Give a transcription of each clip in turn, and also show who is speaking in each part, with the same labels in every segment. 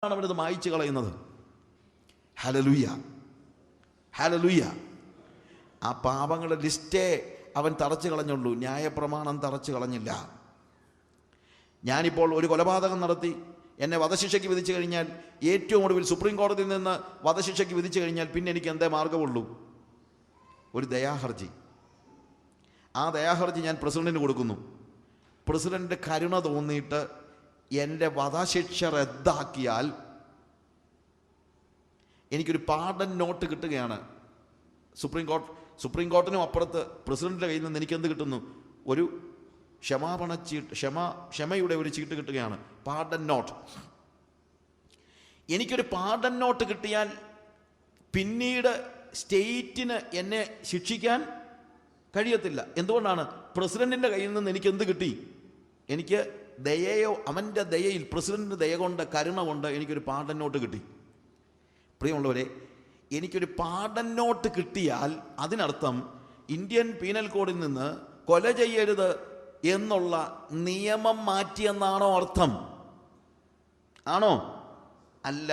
Speaker 1: അവനത് മായ്ച്ചു കളയുന്നത്. Hallelujah, hallelujah. ആ പാപങ്ങളുടെ ലിസ്റ്റേ അവൻ തറച്ചു കളഞ്ഞുള്ളൂ, ന്യായപ്രമാണം തറച്ചു കളഞ്ഞില്ല. ഞാനിപ്പോൾ ഒരു കൊലപാതകം നടത്തി എന്നെ വധശിക്ഷയ്ക്ക് വിധിച്ചു കഴിഞ്ഞാൽ, ഏറ്റവും ഒടുവിൽ സുപ്രീം കോടതിയിൽ നിന്ന് വധശിക്ഷയ്ക്ക് വിധിച്ചു കഴിഞ്ഞാൽ പിന്നെ എനിക്ക് എന്തേ മാർഗമുള്ളൂ? ഒരു ദയാഹർജി. ആ ദയാഹർജി ഞാൻ പ്രസിഡന്റിന് കൊടുക്കുന്നു. പ്രസിഡന്റ് കരുണ തോന്നിയിട്ട് എൻ്റെ വധശിക്ഷ റദ്ദാക്കിയാൽ എനിക്കൊരു പാർഡൻ നോട്ട് കിട്ടുകയാണ്. സുപ്രീം കോർട്ടിനും അപ്പുറത്ത് പ്രസിഡന്റിൻ്റെ കയ്യിൽ നിന്ന് എനിക്കെന്ത് കിട്ടുന്നു? ഒരു ക്ഷമാപണ ചീട്ട്, ക്ഷമയുടെ ഒരു ചീട്ട് കിട്ടുകയാണ്, പാർഡൻ നോട്ട്. എനിക്കൊരു പാർഡൻ നോട്ട് കിട്ടിയാൽ പിന്നീട് സ്റ്റേറ്റിന് എന്നെ ശിക്ഷിക്കാൻ കഴിയത്തില്ല. എന്തുകൊണ്ടാണ്? പ്രസിഡന്റിൻ്റെ കയ്യിൽ നിന്ന് എനിക്ക് എന്ത് കിട്ടി? എനിക്ക് ദയയോ, അവൻ്റെ ദയയിൽ, പ്രസിഡന്റിൻ്റെ ദയ കൊണ്ട്, കരുണ കൊണ്ട് എനിക്കൊരു പാർഡൻ നോട്ട് കിട്ടി. പ്രിയമുള്ളവരെ, എനിക്കൊരു പാർഡൻ നോട്ട് കിട്ടിയാൽ അതിനർത്ഥം ഇന്ത്യൻ പീനൽ കോഡിൽ നിന്ന് കൊല ചെയ്യരുത് എന്നുള്ള നിയമം മാറ്റിയെന്നാണോ അർത്ഥം? ആണോ? അല്ല.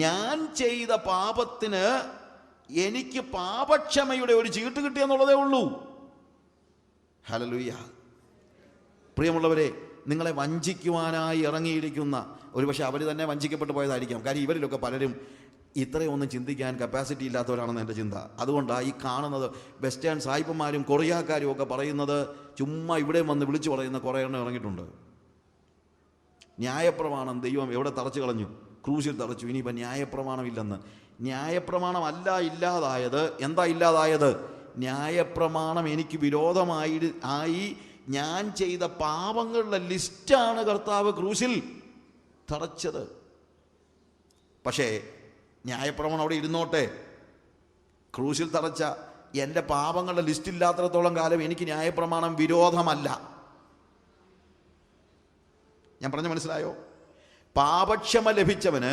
Speaker 1: ഞാൻ ചെയ്ത പാപത്തിന് എനിക്ക് പാപക്ഷമയുടെ ഒരു ചീട്ട് കിട്ടിയെന്നുള്ളതേ ഉള്ളൂ. ഹല്ലേലൂയ. പ്രിയമുള്ളവരെ, നിങ്ങളെ വഞ്ചിക്കുവാനായി ഇറങ്ങിയിരിക്കുന്ന, ഒരുപക്ഷെ അവർ തന്നെ വഞ്ചിക്കപ്പെട്ടു പോയതായിരിക്കാം. കാര്യം ഇവരിലൊക്കെ പലരും ഇത്രയൊന്നും ചിന്തിക്കാൻ കപ്പാസിറ്റി ഇല്ലാത്തവരാണെന്ന് എൻ്റെ ചിന്ത. അതുകൊണ്ടാണ് ഈ കാണുന്നത് വെസ്റ്റേൺ സായിപ്പന്മാരും കൊറിയാക്കാരും ഒക്കെ പറയുന്നത്, ചുമ്മാ ഇവിടെ വന്ന് വിളിച്ചു പറയുന്ന കുറേ എണ്ണം ഇറങ്ങിയിട്ടുണ്ട്. ന്യായപ്രമാണം ദൈവം എവിടെ തറച്ചു കളഞ്ഞു? ക്രൂശിൽ തറച്ചു. ഇനിയിപ്പോൾ ന്യായപ്രമാണം ഇല്ലെന്ന്. ന്യായപ്രമാണമല്ല ഇല്ലാതായത്. എന്താ ഇല്ലാതായത്? ന്യായപ്രമാണം എനിക്ക് വിരോധമായി ഞാൻ ചെയ്ത പാപങ്ങളുടെ ലിസ്റ്റാണ് കർത്താവ് ക്രൂശിൽ തറച്ചത്. പക്ഷേ ന്യായപ്രമാണം അവിടെ ഇരുന്നോട്ടെ. ക്രൂശിൽ തറച്ച എൻ്റെ പാപങ്ങളുടെ ലിസ്റ്റ് ഇല്ലാത്തിടത്തോളം കാലം എനിക്ക് ന്യായപ്രമാണം വിരോധമല്ല. ഞാൻ പറഞ്ഞ മനസ്സിലായോ? പാപക്ഷമ ലഭിച്ചവന്,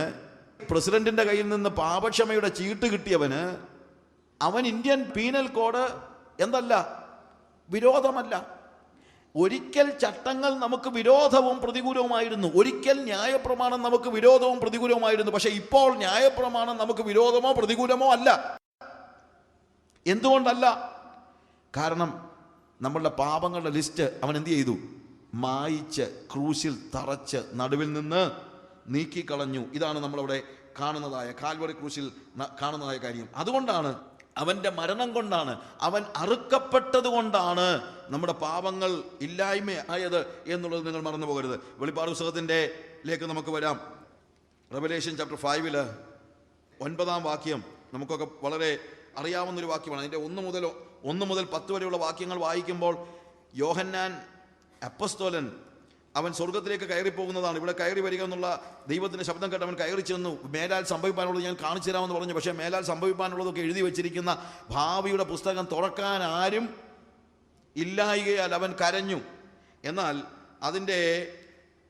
Speaker 1: പ്രസിഡന്റിൻ്റെ കയ്യിൽ നിന്ന് പാപക്ഷമയുടെ ചീട്ട് കിട്ടിയവന്, അവൻ ഇന്ത്യൻ പീനൽ കോഡ് എന്തല്ല? വിരോധമല്ല. ഒരിക്കൽ ചട്ടങ്ങൾ നമുക്ക് വിരോധവും പ്രതികൂലവുമായിരുന്നു. ഒരിക്കൽ ന്യായപ്രമാണം നമുക്ക് വിരോധവും പ്രതികൂലവുമായിരുന്നു. പക്ഷെ ഇപ്പോൾ ന്യായപ്രമാണം നമുക്ക് വിരോധമോ പ്രതികൂലമോ അല്ല. എന്തുകൊണ്ടല്ല? കാരണം നമ്മളുടെ പാപങ്ങളുടെ ലിസ്റ്റ് അവൻ എന്ത് ചെയ്തു? മായിച്ച് ക്രൂശിൽ തറച്ച് നടുവിൽ നിന്ന് നീക്കിക്കളഞ്ഞു. ഇതാണ് നമ്മളവിടെ കാണുന്നതായ, കാൽവറി ക്രൂശിൽ കാണുന്നതായ കാര്യം. അതുകൊണ്ടാണ്, അവൻ്റെ മരണം കൊണ്ടാണ്, അവൻ അറുക്കപ്പെട്ടത് കൊണ്ടാണ് നമ്മുടെ പാപങ്ങൾ ഇല്ലായ്മ ആയത് എന്നുള്ളത് നിങ്ങൾ മറന്നു പോകരുത്. വെളിപ്പാട് പുസ്തകത്തിൻ്റെലേക്ക് നമുക്ക് വരാം. റെവലേഷൻ ചാപ്റ്റർ 5 9-ാം വാക്യം നമുക്കൊക്കെ വളരെ അറിയാവുന്നൊരു വാക്യമാണ്. അതിൻ്റെ 1 മുതൽ 10 വരെയുള്ള വാക്യങ്ങൾ വായിക്കുമ്പോൾ യോഹന്നാൻ അപ്പസ്തോലൻ അവൻ സ്വർഗത്തിലേക്ക് കയറി പോകുന്നതാണ്. ഇവിടെ കയറി വരിക എന്നുള്ള ദൈവത്തിൻ്റെ ശബ്ദം കേട്ട് അവൻ കയറി ചെന്നു. മേലാൽ സംഭവിക്കാനുള്ളത് ഞാൻ കാണിച്ചു തരാമെന്ന് പറഞ്ഞു. പക്ഷേ മേലാൽ സംഭവിക്കാനുള്ളതൊക്കെ എഴുതി വെച്ചിരിക്കുന്ന ഭാവിയുടെ പുസ്തകം തുറക്കാൻ ആരും ഇല്ലായികയാൽ അവൻ കരഞ്ഞു. എന്നാൽ അതിൻ്റെ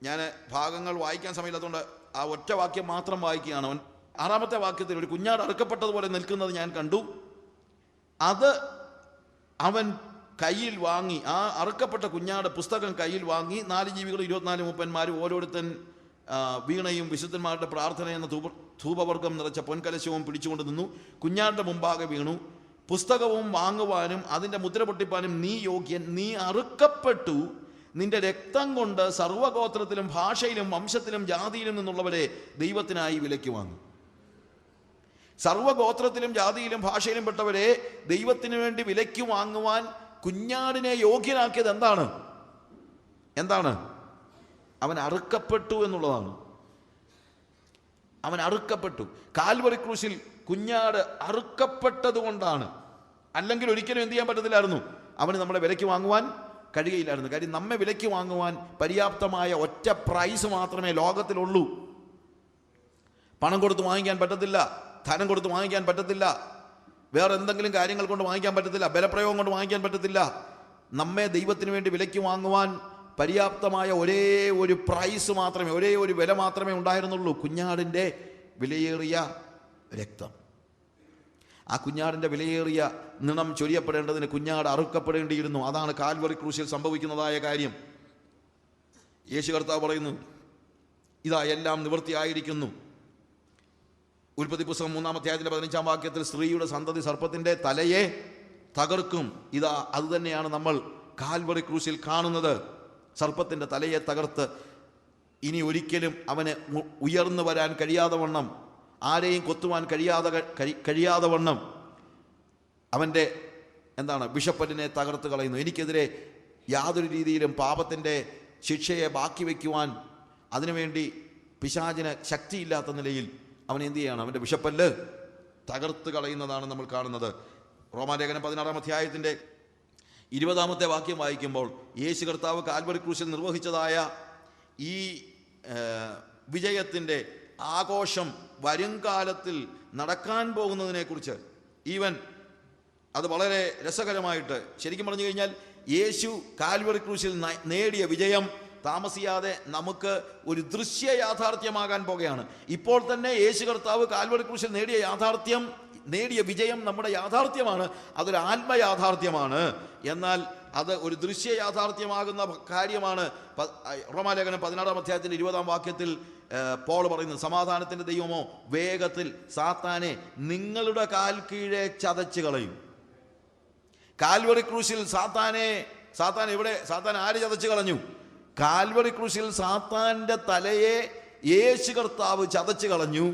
Speaker 1: ഞാൻ ഭാഗങ്ങൾ വായിക്കാൻ സമയമില്ലാത്തതുകൊണ്ട് ആ ഒറ്റ വാക്യം മാത്രം വായിക്കുകയാണ്. അവൻ 6-ാമത്തെ വാക്യത്തിൽ ഒരു കുഞ്ഞാട് അറുക്കപ്പെട്ടതുപോലെ നിൽക്കുന്നത് ഞാൻ കണ്ടു. അത് അവൻ കയ്യിൽ വാങ്ങി, ആ അറുക്കപ്പെട്ട കുഞ്ഞാട് പുസ്തകം കയ്യിൽ വാങ്ങി. 4 ജീവികളും 24 മൂപ്പന്മാരും ഓരോരുത്തൻ വീണയും വിശുദ്ധന്മാരുടെ പ്രാർത്ഥന എന്ന ധൂപവർഗം നിറച്ച പൊൻകലശവും പിടിച്ചുകൊണ്ട് നിന്നു. കുഞ്ഞാടിൻ്റെ മുമ്പാകെ വീണു. പുസ്തകവും വാങ്ങുവാനും അതിൻ്റെ മുദ്ര പൊട്ടിപ്പാനും നീ യോഗ്യൻ. നീ അറുക്കപ്പെട്ടു. നിന്റെ രക്തം കൊണ്ട് സർവ്വഗോത്രത്തിലും ഭാഷയിലും വംശത്തിലും ജാതിയിലും നിന്നുള്ളവരെ ദൈവത്തിനായി വിലയ്ക്ക് വാങ്ങി. സർവ്വഗോത്രത്തിലും ജാതിയിലും ഭാഷയിലും പെട്ടവരെ ദൈവത്തിന് വേണ്ടി വിലയ്ക്ക് വാങ്ങുവാൻ കുഞ്ഞാടിനെ യോഗ്യനാക്കിയത് എന്താണ്? അവൻ അറുക്കപ്പെട്ടു എന്നുള്ളതാണ്. അവൻ അറുക്കപ്പെട്ടു. കാൽവറി ക്രൂശിൽ കുഞ്ഞാട് അറുക്കപ്പെട്ടത് കൊണ്ടാണ്. അല്ലെങ്കിൽ ഒരിക്കലും എന്ത് ചെയ്യാൻ പറ്റത്തില്ലായിരുന്നു? അവന് നമ്മളെ വിലയ്ക്ക് വാങ്ങുവാൻ കഴിയുകയില്ലായിരുന്നു. കാര്യം നമ്മെ വിലയ്ക്ക് വാങ്ങുവാൻ പര്യാപ്തമായ ഒറ്റ പ്രൈസ് മാത്രമേ ലോകത്തിലുള്ളൂ. പണം കൊടുത്ത് വാങ്ങിക്കാൻ പറ്റത്തില്ല, ധനം കൊടുത്ത് വാങ്ങിക്കാൻ പറ്റത്തില്ല, വേറെ എന്തെങ്കിലും കാര്യങ്ങൾ കൊണ്ട് വാങ്ങിക്കാൻ പറ്റത്തില്ല, ബലപ്രയോഗം കൊണ്ട് വാങ്ങിക്കാൻ പറ്റത്തില്ല. നമ്മെ ദൈവത്തിന് വേണ്ടി വിലയ്ക്ക് വാങ്ങുവാൻ പര്യാപ്തമായ ഒരേ ഒരു പ്രൈസ് മാത്രമേ, ഒരേ ഒരു വില മാത്രമേ ഉണ്ടായിരുന്നുള്ളൂ: കുഞ്ഞാടിൻ്റെ വിലയേറിയ രക്തം. ആ കുഞ്ഞാടിൻ്റെ വിലയേറിയ നിണം ചൊരിയപ്പെടേണ്ടതിന് കുഞ്ഞാട് അറുക്കപ്പെടേണ്ടിയിരുന്നു. അതാണ് കാൽവറി ക്രൂശിൽ സംഭവിക്കുന്നതായ കാര്യം. യേശു കർത്താവ് പറയുന്നു, ഇതാ എല്ലാം നിവൃത്തിയായിരിക്കുന്നു. ഉൽപ്പത്തി പുസ്തകം 3-ാം അധ്യായത്തിലെ 15-ാം വാക്യത്തിൽ സ്ത്രീയുടെ സന്തതി സർപ്പത്തിൻ്റെ തലയെ തകർക്കും. ഇതാ അതുതന്നെയാണ് നമ്മൾ കാൽവറി ക്രൂശിൽ കാണുന്നത്. സർപ്പത്തിൻ്റെ തലയെ തകർത്ത് ഇനി ഒരിക്കലും അവന് ഉയർന്നു വരാൻ കഴിയാതെ വണ്ണം, ആരെയും കൊത്തുവാൻ കഴിയാതെ വണ്ണം അവൻ്റെ വിഷപ്പല്ലിനെ തകർത്ത് കളയുന്നു. എനിക്കെതിരെ യാതൊരു രീതിയിലും പാപത്തിൻ്റെ ശിക്ഷയെ ബാക്കി വയ്ക്കുവാൻ അതിനുവേണ്ടി പിശാചിന് ശക്തിയില്ലാത്ത നിലയിൽ അവൻ എന്ത് ചെയ്യണം? അവൻ്റെ വിഷപ്പല്ല് തകർത്ത് കളയുന്നതാണ് നമ്മൾ കാണുന്നത്. റോമാലേഖനം 16-ാം അധ്യായത്തിൻ്റെ 20-ാമത്തെ വാക്യം വായിക്കുമ്പോൾ യേശു കർത്താവ് കാൽവറി ക്രൂശിൽ നിർവഹിച്ചതായ ഈ വിജയത്തിൻ്റെ ആഘോഷം വരുംകാലത്തിൽ നടക്കാൻ പോകുന്നതിനെക്കുറിച്ച് അത് വളരെ രസകരമായിട്ട് ശരിക്കും പറഞ്ഞു കഴിഞ്ഞാൽ യേശു കാൽവറി ക്രൂശിൽ നേടിയ വിജയം താമസിയാതെ നമുക്ക് ഒരു ദൃശ്യ യാഥാർത്ഥ്യമാകാൻ പോകുകയാണ്. ഇപ്പോൾ തന്നെ യേശു കർത്താവ് കാൽവറി ക്രൂശിൽ നേടിയ വിജയം നമ്മുടെ യാഥാർത്ഥ്യമാണ്. അതൊരു ആത്മയാഥാർത്ഥ്യമാണ്. എന്നാൽ അത് ഒരു ദൃശ്യ യാഥാർത്ഥ്യമാകുന്ന കാര്യമാണ്. റോമാലേഖനം 16-ാം അധ്യായത്തിൻ്റെ 20-ാം വാക്യത്തിൽ പോൾ പറയുന്നത്, സമാധാനത്തിൻ്റെ ദൈവമോ വേഗത്തിൽ സാത്താനെ നിങ്ങളുടെ കാൽ കീഴെ ചതച്ച് കളയും. കാൽവറി ക്രൂശിൽ സാത്താൻ ആര് ചതച്ച് കളഞ്ഞു? കാൽവറി ക്രൂശിൽ സാത്താൻ്റെ തലയെ യേശു കർത്താവ് ചതച്ച് കളഞ്ഞു.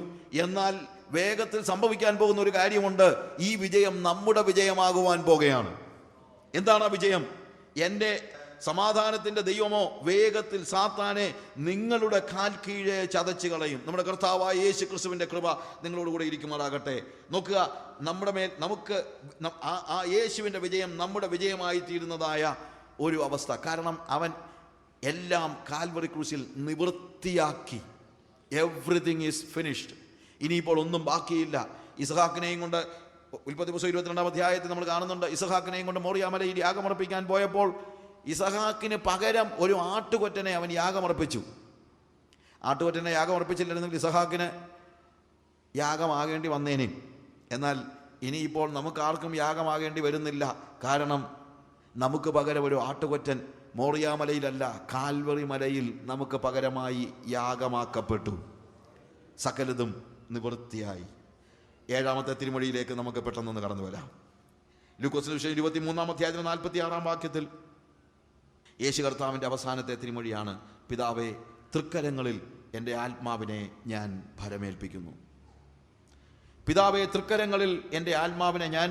Speaker 1: എന്നാൽ വേഗത്തിൽ സംഭവിക്കാൻ പോകുന്ന ഒരു കാര്യമുണ്ട്. ഈ വിജയം നമ്മുടെ വിജയമാകുവാൻ പോകുകയാണ്. എന്താണ് ആ വിജയം? എൻ്റെ സമാധാനത്തിൻ്റെ ദൈവമോ വേഗത്തിൽ സാത്താനെ നിങ്ങളുടെ കാൽ കീഴെ ചതച്ച് കളയും. നമ്മുടെ കർത്താവായ യേശു ക്രിസ്തുവിൻ്റെ കൃപ നിങ്ങളോടുകൂടെ ഇരിക്കുമാറാകട്ടെ. നോക്കുക, നമ്മുടെ മേൽ ആ യേശുവിൻ്റെ വിജയം നമ്മുടെ വിജയമായി തീരുന്നതായ ഒരു അവസ്ഥ. കാരണം അവൻ എല്ലാം കാൽവറി ക്രൂശിൽ നിവൃത്തിയാക്കി. Everything is finished. ഇനിയിപ്പോൾ ഒന്നും ബാക്കിയില്ല. ഇസഹാക്കിനെയും കൊണ്ട് ഉൽപ്പത്തി പുസ്തകം 22-ാം അധ്യായത്തിൽ നമ്മൾ കാണുന്നുണ്ട്. ഇസഹാക്കിനെയും കൊണ്ട് മോറിയാമലയിൽ യാഗമർപ്പിക്കാൻ പോയപ്പോൾ ഇസഹാക്കിന് പകരം ഒരു ആട്ടുകൊറ്റനെ അവൻ യാഗമർപ്പിച്ചു. ആട്ടുകൊറ്റനെ യാഗമർപ്പിച്ചില്ലായിരുന്നെങ്കിൽ ഇസഹാക്കിന് യാഗമാകേണ്ടി വന്നേനെ. എന്നാൽ ഇനിയിപ്പോൾ നമുക്ക് ആർക്കും യാഗമാകേണ്ടി വരുന്നില്ല. കാരണം നമുക്ക് പകരം ഒരു ആട്ടുകൊറ്റൻ മോറിയാമലയിലല്ല, കാൽവറി മലയിൽ നമുക്ക് പകരമായി യാഗമാക്കപ്പെട്ടു. സകലതും നിവൃത്തിയായി. 7-ാമത്തെ തിരുമൊഴിയിലേക്ക് നമുക്ക് പെട്ടെന്നൊന്ന് കടന്നു വരാം. ലൂക്കോസ് സുവിശേഷം 23-ാം അധ്യായത്തിൽ 46-ാം വാക്യത്തിൽ യേശു കർത്താവിൻ്റെ അവസാനത്തെ തിരുമൊഴിയാണ്, പിതാവേ തൃക്കരങ്ങളിൽ എൻ്റെ ആത്മാവിനെ ഞാൻ ഭരമേൽപ്പിക്കുന്നു. പിതാവേ തൃക്കരങ്ങളിൽ എൻ്റെ ആത്മാവിനെ ഞാൻ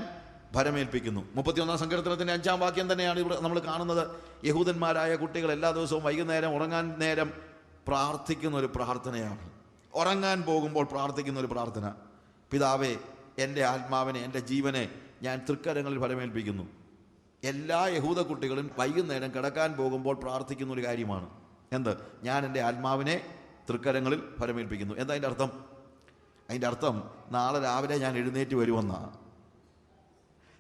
Speaker 1: ഭരമേൽപ്പിക്കുന്നു. 31-ാം സങ്കീർത്തനത്തിൻ്റെ 5-ാം വാക്യം തന്നെയാണ് ഇവിടെ നമ്മൾ കാണുന്നത്. യഹൂദന്മാരായ കുട്ടികൾ എല്ലാ ദിവസവും വൈകുന്നേരം ഉറങ്ങാൻ നേരം പ്രാർത്ഥിക്കുന്ന ഒരു പ്രാർത്ഥനയാണ്. ഉറങ്ങാൻ പോകുമ്പോൾ പ്രാർത്ഥിക്കുന്ന ഒരു പ്രാർത്ഥന, പിതാവേ എൻ്റെ ആത്മാവിനെ, എൻ്റെ ജീവനെ ഞാൻ തൃക്കരങ്ങളിൽ ഭരമേൽപ്പിക്കുന്നു. എല്ലാ യഹൂദ കുട്ടികളും വൈകുന്നേരം കിടക്കാൻ പോകുമ്പോൾ പ്രാർത്ഥിക്കുന്ന ഒരു കാര്യമാണ്. എന്ത്? ഞാൻ എൻ്റെ ആത്മാവിനെ തൃക്കരങ്ങളിൽ ഭരമേൽപ്പിക്കുന്നു. എന്താ അതിൻ്റെ അർത്ഥം? അതിൻ്റെ അർത്ഥം നാളെ രാവിലെ ഞാൻ എഴുന്നേറ്റ് വരുമെന്നാണ്.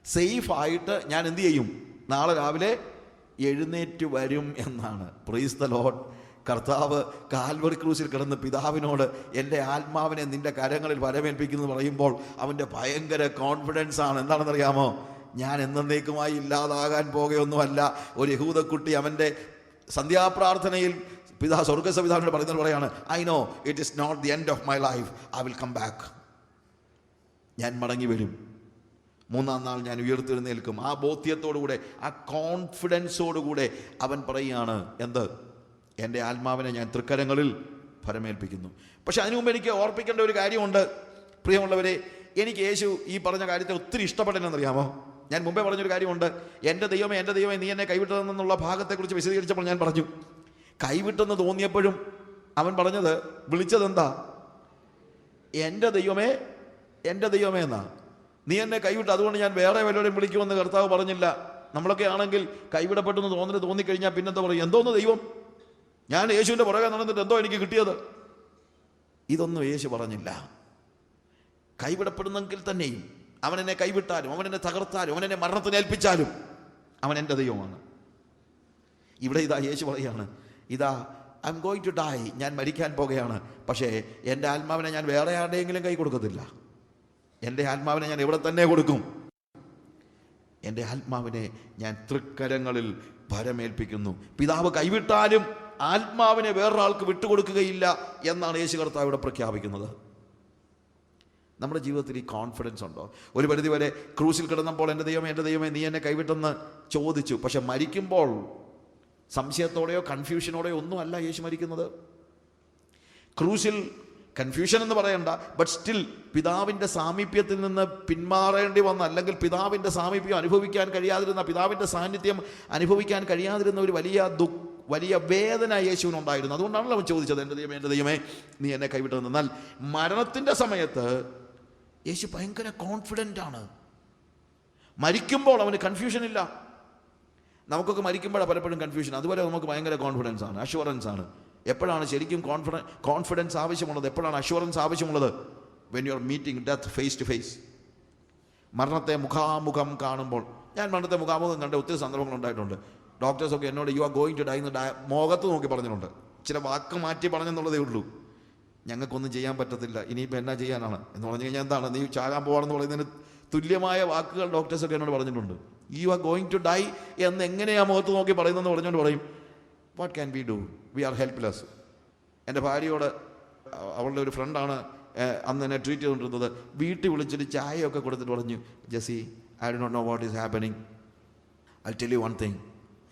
Speaker 1: സേഫായിട്ട് ഞാൻ എന്തു ചെയ്യും? നാളെ രാവിലെ എഴുന്നേറ്റ് വരും എന്നാണ്. Praise the Lord. കർത്താവ് കാൽവറി ക്രൂശിൽ കിടന്ന് പിതാവിനോട് എൻ്റെ ആത്മാവിനെ നിൻ്റെ കരങ്ങളിൽ വരമേൽപ്പിക്കുന്നു പറയുമ്പോൾ അവൻ്റെ ഭയങ്കര കോൺഫിഡൻസ് ആണ്. എന്താണെന്നറിയാമോ? ഞാൻ എന്നേക്കുമായി ഇല്ലാതാകാൻ പോകുകയൊന്നുമല്ല. ഒരു യഹൂദക്കുട്ടി അവൻ്റെ സന്ധ്യാപ്രാർത്ഥനയിൽ സ്വർഗസംവിധാനോട് പറയുന്നത് പറയാണ്, I know it is not the end of my life, I will come back. ഞാൻ മടങ്ങി വരും, 3-ാം നാൾ ഞാൻ ഉയർത്തെഴുന്നേൽക്കും. ആ ബോധ്യത്തോടുകൂടെ, ആ കോൺഫിഡൻസോടുകൂടെ അവൻ പറയുകയാണ്, എന്ത്? എൻ്റെ ആത്മാവിനെ ഞാൻ തൃക്കരങ്ങളിൽ ഭരമേൽപ്പിക്കുന്നു. പക്ഷെ അതിനു മുമ്പ് എനിക്ക് ഓർപ്പിക്കേണ്ട ഒരു കാര്യമുണ്ട് പ്രിയമുള്ളവരെ. എനിക്ക് യേശു ഈ പറഞ്ഞ കാര്യത്തെ ഒത്തിരി ഇഷ്ടപ്പെടില്ലെന്നറിയാമോ? ഞാൻ മുമ്പേ പറഞ്ഞൊരു കാര്യമുണ്ട്. എൻ്റെ ദൈവമേ, എൻ്റെ ദൈവമേ, നീ എന്നെ കൈവിട്ടതെന്നുള്ള ഭാഗത്തെക്കുറിച്ച് വിശദീകരിച്ചപ്പോൾ ഞാൻ പറഞ്ഞു, കൈവിട്ടെന്ന് തോന്നിയപ്പോഴും അവൻ പറഞ്ഞത്, വിളിച്ചതെന്താ? എൻ്റെ ദൈവമേ, എൻ്റെ ദൈവമേ എന്നാ. നീ എന്നെ കൈവിട്ട്, അതുകൊണ്ട് ഞാൻ വേറെ വല്ലവരെയും വിളിക്കുമെന്ന് കർത്താവ് പറഞ്ഞില്ല. നമ്മളൊക്കെ ആണെങ്കിൽ കൈവിടപ്പെട്ടെന്ന് തോന്നിക്കഴിഞ്ഞാൽ പിന്നെന്താ പറയും? എന്തോന്ന് ദൈവം, ഞാൻ യേശുവിൻ്റെ പുറകെ നടന്നിട്ട് എന്തോ എനിക്ക് കിട്ടിയത്? ഇതൊന്നും യേശു പറഞ്ഞില്ല. കൈവിടപ്പെടുന്നെങ്കിൽ തന്നെയും അവൻ എന്നെ കൈവിട്ടാലും, അവൻ എന്നെ തകർത്താലും, അവൻ എന്നെ മരണത്തിന് ഏൽപ്പിച്ചാലും അവൻ എൻ്റെ ദൈവമാണ്. ഇവിടെ ഇതാ യേശു പറയാണ്, ഇതാ I am going to die, ഞാൻ മരിക്കാൻ പോകുകയാണ്. പക്ഷേ എൻ്റെ ആത്മാവിനെ ഞാൻ വേറെ ആരുടെയെങ്കിലും കൈ കൊടുക്കത്തില്ല. എൻ്റെ ആത്മാവിനെ ഞാൻ ഇവിടെ തന്നെ കൊടുക്കും. എൻ്റെ ആത്മാവിനെ ഞാൻ തൃക്കരങ്ങളിൽ ഭരമേൽപ്പിക്കുന്നു. പിതാവ് കൈവിട്ടാലും ആത്മാവിനെ വേറൊരാൾക്ക് വിട്ടുകൊടുക്കുകയില്ല എന്നാണ് യേശു കർത്താവ് ഇവിടെ പ്രഖ്യാപിക്കുന്നത്. നമ്മുടെ ജീവിതത്തിൽ ഈ കോൺഫിഡൻസ് ഉണ്ടോ? ഒരു പരിധിവരെ ക്രൂസിൽ കിടന്നപ്പോൾ എൻ്റെ ദൈവമേ നീ എന്നെ കൈവിട്ടെന്ന് ചോദിച്ചു. പക്ഷെ മരിക്കുമ്പോൾ സംശയത്തോടെയോ കൺഫ്യൂഷനോടെയോ ഒന്നും അല്ല യേശു മരിക്കുന്നത്. ക്രൂസിൽ കൺഫ്യൂഷൻ എന്ന് പറയണ്ട, ബട്ട് സ്റ്റിൽ പിതാവിൻ്റെ സാമീപ്യത്തിൽ നിന്ന് പിന്മാറേണ്ടി വന്ന, അല്ലെങ്കിൽ പിതാവിൻ്റെ സാമീപ്യം അനുഭവിക്കാൻ കഴിയാതിരുന്ന, പിതാവിൻ്റെ സാന്നിധ്യം അനുഭവിക്കാൻ കഴിയാതിരുന്ന ഒരു വലിയ വേദന യേശുവിനുണ്ടായിരുന്നു. അതുകൊണ്ടാണല്ലോ അവൻ ചോദിച്ചത്, എൻ്റെ ദൈവമേ നീ എന്നെ കൈവിട്ടതെന്ന്. എന്നാൽ മരണത്തിൻ്റെ സമയത്ത് യേശു ഭയങ്കര കോൺഫിഡൻ്റ് ആണ്. മരിക്കുമ്പോൾ അവന് കൺഫ്യൂഷൻ ഇല്ല. നമുക്കൊക്കെ മരിക്കുമ്പോഴാണ് പലപ്പോഴും കൺഫ്യൂഷൻ. അതുവരെ നമുക്ക് ഭയങ്കര കോൺഫിഡൻസ് ആണ്, അഷ്വറൻസ് ആണ്. എപ്പോഴാണ് ശരിക്കും കോൺഫിഡൻസ് ആവശ്യമുള്ളത്? എപ്പോഴാണ് അഷ്വറൻസ് ആവശ്യമുള്ളത്? When you are meeting death face to face. മരണത്തെ മുഖാമുഖം കാണുമ്പോൾ. ഞാൻ മരണത്തെ മുഖാമുഖം കണ്ട ഒത്തിരി സന്ദർഭങ്ങൾ ഉണ്ടായിട്ടുണ്ട്. ഡോക്ടേഴ്സൊക്കെ എന്നോട് you are going to die എന്ന് മുഖത്ത് നോക്കി പറഞ്ഞിട്ടുണ്ട്. ചില വാക്ക് മാറ്റി പറഞ്ഞെന്നുള്ളതേ ഉള്ളൂ. ഞങ്ങൾക്കൊന്നും ചെയ്യാൻ പറ്റത്തില്ല, ഇനിയിപ്പോൾ എന്നാ ചെയ്യാനാണ് എന്ന് പറഞ്ഞു കഴിഞ്ഞാൽ എന്താണ്, നീ ചാകാൻ പോകണമെന്ന് പറയുന്നതിന് തുല്യമായ വാക്കുകൾ ഡോക്ടേഴ്സൊക്കെ എന്നോട് പറഞ്ഞിട്ടുണ്ട്. You are going to die എന്ന് എങ്ങനെയാണ് മുഖത്ത് നോക്കി പറയുന്നതെന്ന് പറഞ്ഞുകൊണ്ട് പറയും, what can we do, we are helpless. എൻ്റെ ഭാര്യയോട്, അവളുടെ ഒരു ഫ്രണ്ടാണ് അന്ന് എന്നെ ട്രീറ്റ് ചെയ്തുകൊണ്ടിരുന്നത്, വീട്ടിൽ വിളിച്ചിട്ട് ചായയൊക്കെ കൊടുത്തിട്ട് പറഞ്ഞു, Jessy, I do not know what is happening, I tell you one thing,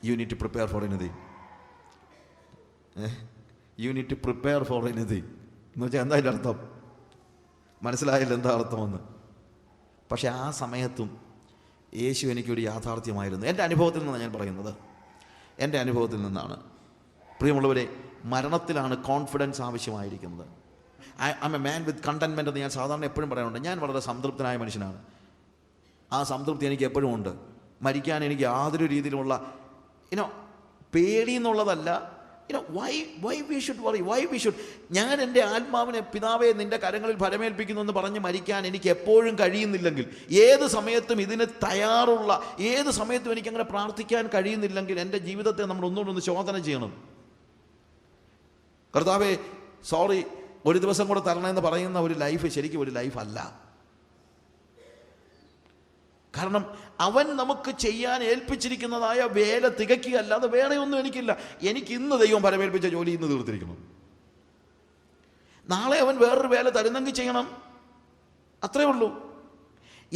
Speaker 1: you need to prepare for anything. You need to prepare for anything എന്ന് വെച്ചാൽ എന്താ അതിൻ്റെ അർത്ഥം? മനസ്സിലായില്ല എന്താ അർത്ഥമെന്ന്. പക്ഷെ ആ സമയത്തും യേശു എനിക്കൊരു യാഥാർത്ഥ്യമായിരുന്നു. എൻ്റെ അനുഭവത്തിൽ നിന്നാണ് ഞാൻ പറയുന്നത്, എൻ്റെ അനുഭവത്തിൽ നിന്നാണ്. പ്രിയമുള്ളവരെ, മരണത്തിലാണ് കോൺഫിഡൻസ് ആവശ്യമായിരിക്കുന്നത്. I am a man with contentment എന്ന് ഞാൻ സാധാരണ എപ്പോഴും പറയാറുണ്ട്. ഞാൻ വളരെ സംതൃപ്തനായ മനുഷ്യനാണ്. ആ സംതൃപ്തി എനിക്ക് എപ്പോഴും ഉണ്ട്. മരിക്കാൻ എനിക്ക് യാതൊരു രീതിയിലുള്ള പേടി എന്നുള്ളതല്ല. why we should worry, why we should. ഞാൻ എൻ്റെ ആത്മാവിനെ, പിതാവേ നിൻ്റെ കരങ്ങളിൽ ഫലമേൽപ്പിക്കുന്നു എന്ന് പറഞ്ഞ് മരിക്കാൻ എനിക്ക് എപ്പോഴും കഴിയുന്നില്ലെങ്കിൽ, ഏത് സമയത്തും ഇതിന് തയ്യാറുള്ള, ഏത് സമയത്തും എനിക്കങ്ങനെ പ്രാർത്ഥിക്കാൻ കഴിയുന്നില്ലെങ്കിൽ എൻ്റെ ജീവിതത്തെ നമ്മൾ ഒന്നുകൂടെ ശോധന ചെയ്യണം. കർത്താവേ സോറി, ഒരു ദിവസം കൂടെ തരണമെന്ന് പറയുന്ന ഒരു ലൈഫ് ശരിക്കും ഒരു ലൈഫല്ല. കാരണം അവൻ നമുക്ക് ചെയ്യാൻ ഏൽപ്പിച്ചിരിക്കുന്നതായ വേല തികയ്ക്കുക അല്ലാതെ വേറെ ഒന്നും എനിക്കില്ല. എനിക്ക് ഇന്ന് ദൈവം ഫലമേൽപ്പിച്ച ജോലി ഇന്ന് തീർത്തിരിക്കണം. നാളെ അവൻ വേറൊരു വേല തരുന്നെങ്കിൽ ചെയ്യണം, അത്രേ ഉള്ളൂ.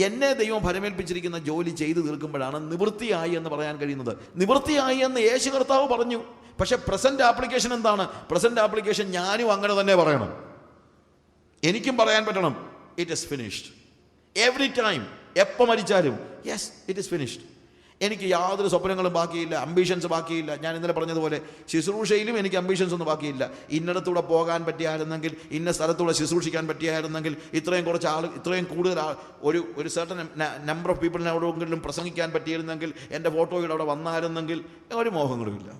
Speaker 1: എന്നെ ദൈവം ഫലമേൽപ്പിച്ചിരിക്കുന്ന ജോലി ചെയ്തു തീർക്കുമ്പോഴാണ് നിവൃത്തിയായി എന്ന് പറയാൻ കഴിയുന്നത്. നിവൃത്തിയായി എന്ന് യേശു കർത്താവ് പറഞ്ഞു. പക്ഷെ പ്രസന്റ് ആപ്ലിക്കേഷൻ എന്താണ്? പ്രസന്റ് ആപ്ലിക്കേഷൻ ഞാനും അങ്ങനെ തന്നെ പറയണം. എനിക്കും പറയാൻ പറ്റണം, it is finished. Every time, എപ്പോൾ മരിച്ചാലും യെസ്, ഇറ്റ് ഈസ് ഫിനിഷ്ഡ്. എനിക്ക് യാതൊരു സ്വപ്നങ്ങളും ബാക്കിയില്ല, അംബീഷൻസ് ബാക്കിയില്ല. ഞാൻ ഇന്നലെ പറഞ്ഞതുപോലെ ശുശ്രൂഷയിലും എനിക്ക് അംബീഷൻസ് ഒന്നും ബാക്കിയില്ല. ഇന്നിടത്തൂടെ പോകാൻ പറ്റിയായിരുന്നെങ്കിൽ, ഇന്ന സ്ഥലത്തൂടെ ശുശ്രൂഷിക്കാൻ പറ്റിയായിരുന്നെങ്കിൽ, ഇത്രയും കൂടുതൽ ഒരു സർട്ടൻ നമ്പർ ഓഫ് പീപ്പിളിനെ എവിടെയെങ്കിലും പ്രസംഗിക്കാൻ പറ്റിയിരുന്നെങ്കിൽ, എൻ്റെ ഫോട്ടോയുടെ അവിടെ വന്നായിരുന്നെങ്കിൽ, ഒരു മോഹങ്ങളുമില്ല.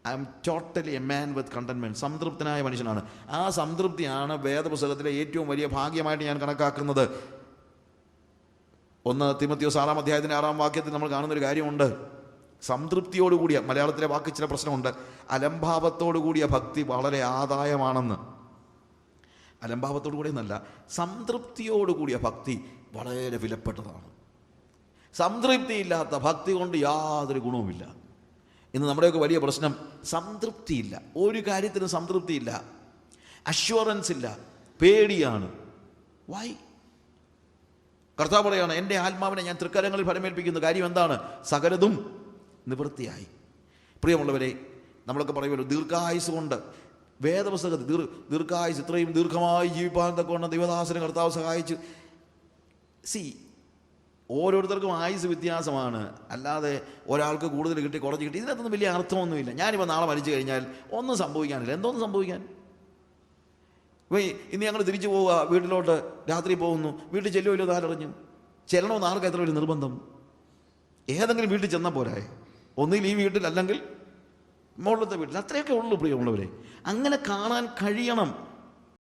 Speaker 1: I'm totally a man with contentment. സംതൃപ്തനായ മനുഷ്യനാണ്. ആ സംതൃപ്തിയാണ് വേദപുസ്തകത്തിലെ ഏറ്റവും വലിയ ഭാഗ്യമായിട്ട് ഞാൻ കണക്കാക്കുന്നത്. 1 തിമോത്തിയോസ് 6-ാം അധ്യായത്തിൻ്റെ 6-ാം വാക്യത്തിൽ നമ്മൾ കാണുന്നൊരു കാര്യമുണ്ട്. സംതൃപ്തിയോടുകൂടിയ, മലയാളത്തിലെ വാക്ക് ചില പ്രശ്നമുണ്ട്, അലംഭാവത്തോടുകൂടിയ ഭക്തി വളരെ ആദായമാണെന്ന്. അലംഭാവത്തോടു കൂടി എന്നല്ല, സംതൃപ്തിയോടുകൂടിയ ഭക്തി വളരെ വിലപ്പെട്ടതാണ്. സംതൃപ്തിയില്ലാത്ത ഭക്തി കൊണ്ട് യാതൊരു ഗുണവുമില്ല. ഇന്ന് നമ്മുടെയൊക്കെ വലിയ പ്രശ്നം സംതൃപ്തിയില്ല. ഒരു കാര്യത്തിനും സംതൃപ്തിയില്ല, അഷ്വറൻസ് ഇല്ല, പേടിയാണ്. വൈ? കർത്താവ് പറയാണ്, എൻ്റെ ആത്മാവിനെ ഞാൻ തൃക്കരങ്ങളിൽ ഫലമേൽപ്പിക്കുന്ന കാര്യം എന്താണ്? സകലതും നിവൃത്തിയായി. പ്രിയമുള്ളവരെ, നമ്മളൊക്കെ പറയുമല്ലോ ദീർഘായുസ് കൊണ്ട്, വേദപുസ്തകത്തിൽ ദീർഘായുസ്, ഇത്രയും ദീർഘമായി ജീവിപ്പാൻ തക്കവണ്ണം ദൈവദാസനെ കർത്താവ് സഹായിച്ചു. ഓരോരുത്തർക്കും ആയുസ് വ്യത്യാസമാണ്. അല്ലാതെ ഒരാൾക്ക് കൂടുതൽ കിട്ടി, കുറച്ച് കിട്ടി, ഇതിനകത്തൊന്നും വലിയ അർത്ഥമൊന്നുമില്ല. ഞാനിപ്പോൾ നാളെ മരിച്ചു കഴിഞ്ഞാൽ ഒന്നും സംഭവിക്കാനില്ല. എന്തോന്നും സംഭവിക്കാൻ? ഇന്ന് ഞങ്ങൾ തിരിച്ചു പോവുക, വീട്ടിലോട്ട് രാത്രി പോകുന്നു. വീട്ടിൽ ചെല്ലുമല്ലോ താരറിഞ്ഞു. ചെല്ലണമെന്ന് ആർക്കും എത്ര ഒരു നിർബന്ധം? ഏതെങ്കിലും വീട്ടിൽ ചെന്നാൽ പോരായി? ഒന്നുകിൽ ഈ വീട്ടിൽ, അല്ലെങ്കിൽ മുകളിലത്തെ വീട്ടിൽ. അത്രയൊക്കെ ഉള്ളൂ പ്രിയമുള്ളവരെ. അങ്ങനെ കാണാൻ കഴിയണം.